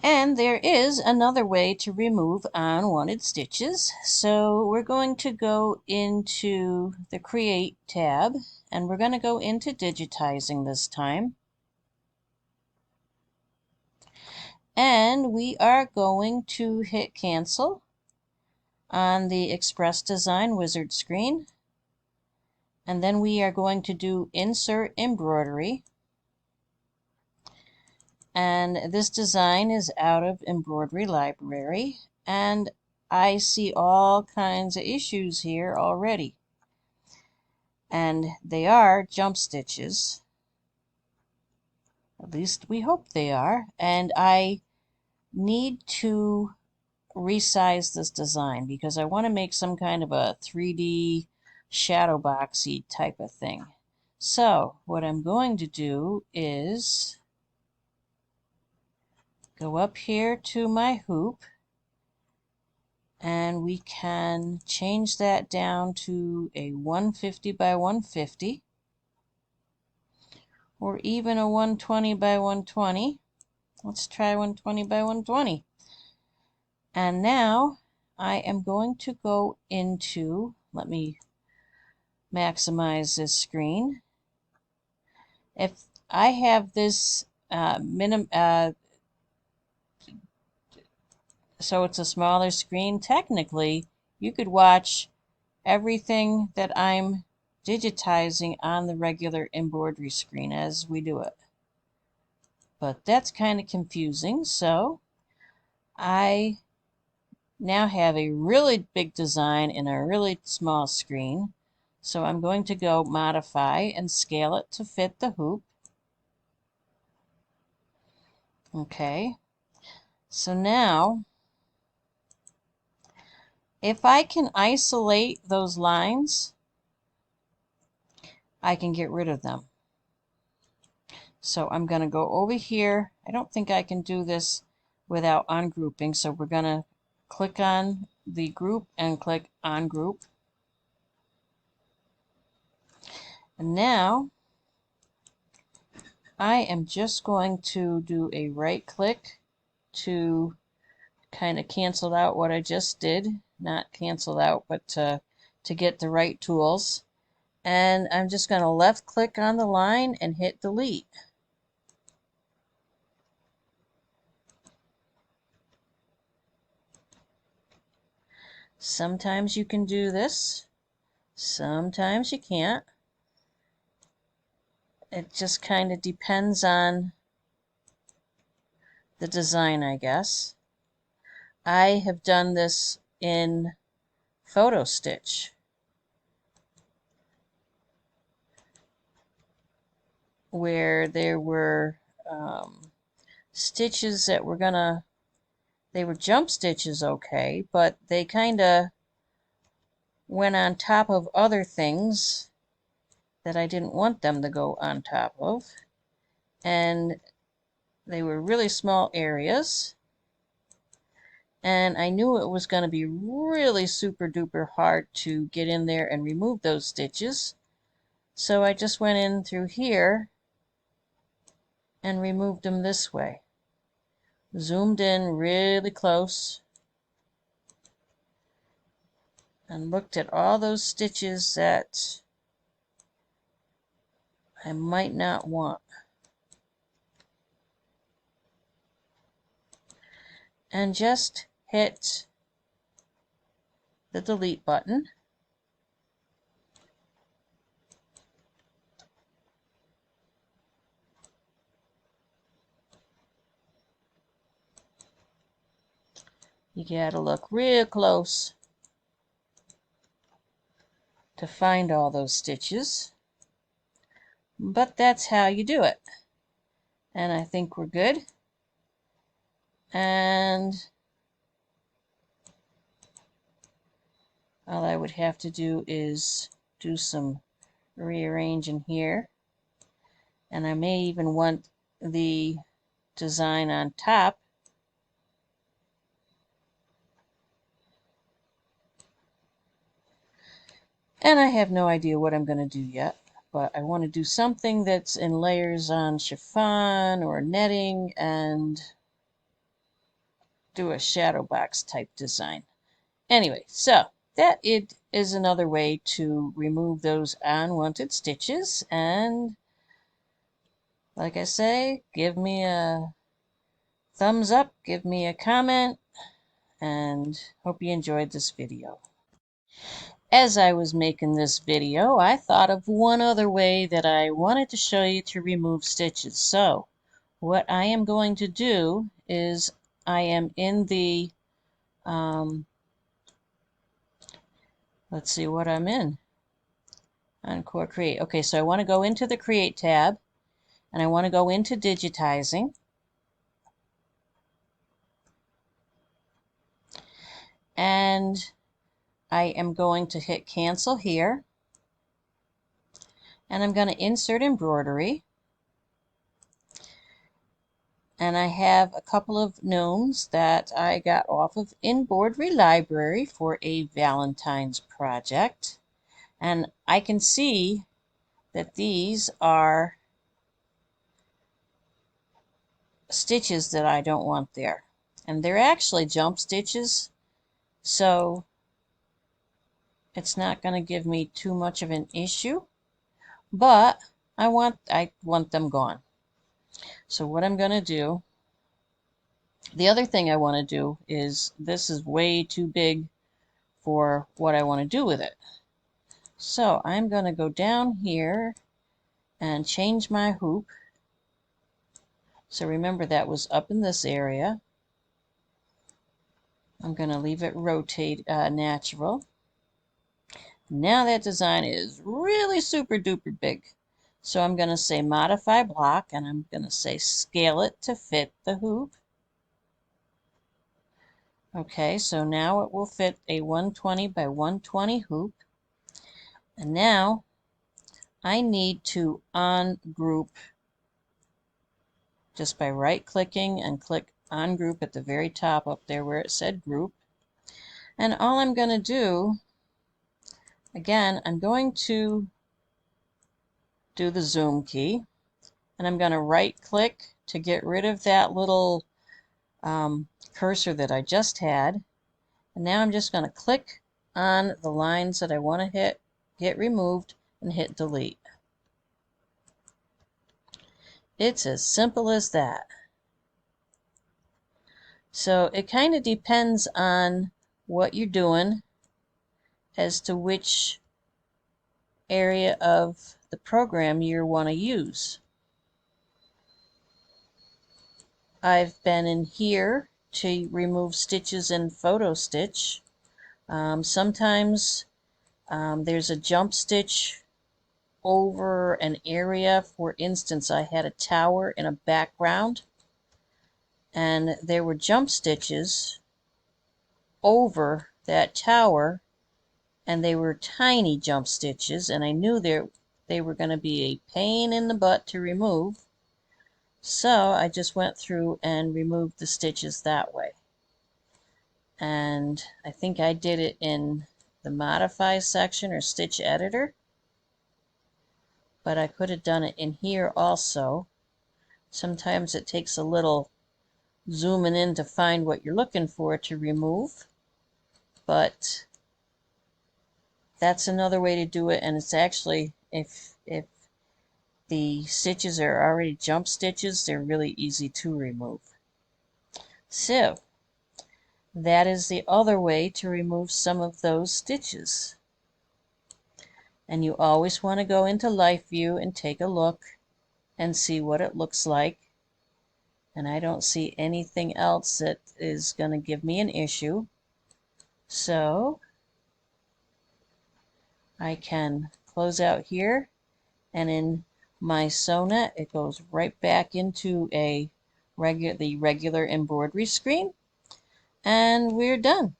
And there is another way to remove unwanted stitches. So we're going to go into the Create tab, and we're going to go into digitizing this time. And we are going to hit cancel on the Express Design Wizard screen. And then we are going to do Insert Embroidery. And this design is out of Embroidery Library. And I see all kinds of issues here already. And they are jump stitches. At least we hope they are. And I need to resize this design because I want to make some kind of a 3D shadow boxy type of thing. So what I'm going to do is go up here to my hoop, and we can change that down to a 150 by 150 or even a 120 by 120. Let's try 120 by 120. And now I am going to go into, let me maximize this screen. If I have this so it's a smaller screen, technically you could watch everything that I'm digitizing on the regular embroidery screen as we do it. But that's kind of confusing, so I now have a really big design in a really small screen. So I'm going to go modify and scale it to fit the hoop. Okay, so now if I can isolate those lines, I can get rid of them. So I'm going to go over here. I don't think I can do this without ungrouping, so we're going to click on the group and click on group. And now I am just going to do a right click to kind of cancel out what I just did. Not cancel out, but to get the right tools. And I'm just going to left click on the line and hit delete. Sometimes you can do this, sometimes you can't. It just kind of depends on the design, I guess. I have done this in photo stitch, where there were stitches that were they were jump stitches, okay, but they kind of went on top of other things that I didn't want them to go on top of. And they were really small areas. And I knew it was going to be really super duper hard to get in there and remove those stitches. So I just went in through here and removed them this way. Zoomed in really close and looked at all those stitches that I might not want. And just hit the delete button. You gotta look real close to find all those stitches. But that's how you do it. And I think we're good. And all I would have to do is do some rearranging here. And I may even want the design on top. And I have no idea what I'm going to do yet, but I want to do something that's in layers on chiffon or netting, and do a shadow box type design. Anyway, so that it is another way to remove those unwanted stitches. And like I say, give me a thumbs up, give me a comment, and hope you enjoyed this video. As I was making this video, I thought of one other way that I wanted to show you to remove stitches. So what I am going to do is I am in the, let's see what I'm in. Encore Create. Okay, so I want to go into the Create tab, and I want to go into Digitizing. And I am going to hit Cancel here. And I'm going to insert embroidery. And I have a couple of gnomes that I got off of Embroidery Library for a Valentine's project. And I can see that these are stitches that I don't want there. And they're actually jump stitches, so it's not going to give me too much of an issue, but I want them gone. So what I'm going to do, the other thing I want to do is, this is way too big for what I want to do with it. So I'm going to go down here and change my hoop. So remember, that was up in this area. I'm going to leave it rotate natural. Now that design is really super duper big. So I'm going to say modify block, and I'm going to say scale it to fit the hoop. Okay, so now it will fit a 120 by 120 hoop. And now I need to ungroup just by right clicking and click ungroup at the very top up there where it said group. And all I'm going to do, again, I'm going to do the zoom key, and I'm going to right click to get rid of that little cursor that I just had. And now I'm just going to click on the lines that I want to get removed, and hit delete. It's as simple as that. So it kind of depends on what you're doing as to which area of the program you want to use. I've been in here to remove stitches in Photo Stitch. Sometimes there's a jump stitch over an area. For instance, I had a tower in a background, and there were jump stitches over that tower, and they were tiny jump stitches, and I knew they were going to be a pain in the butt to remove. So I just went through and removed the stitches that way. And I think I did it in the modify section or stitch editor, but I could have done it in here also. Sometimes it takes a little zooming in to find what you're looking for to remove, but that's another way to do it. And it's actually, if the stitches are already jump stitches, they're really easy to remove. So that is the other way to remove some of those stitches. And you always want to go into Life View and take a look and see what it looks like. And I don't see anything else that is going to give me an issue. So I can close out here, and in MySewnet it goes right back into the regular embroidery screen, and we're done.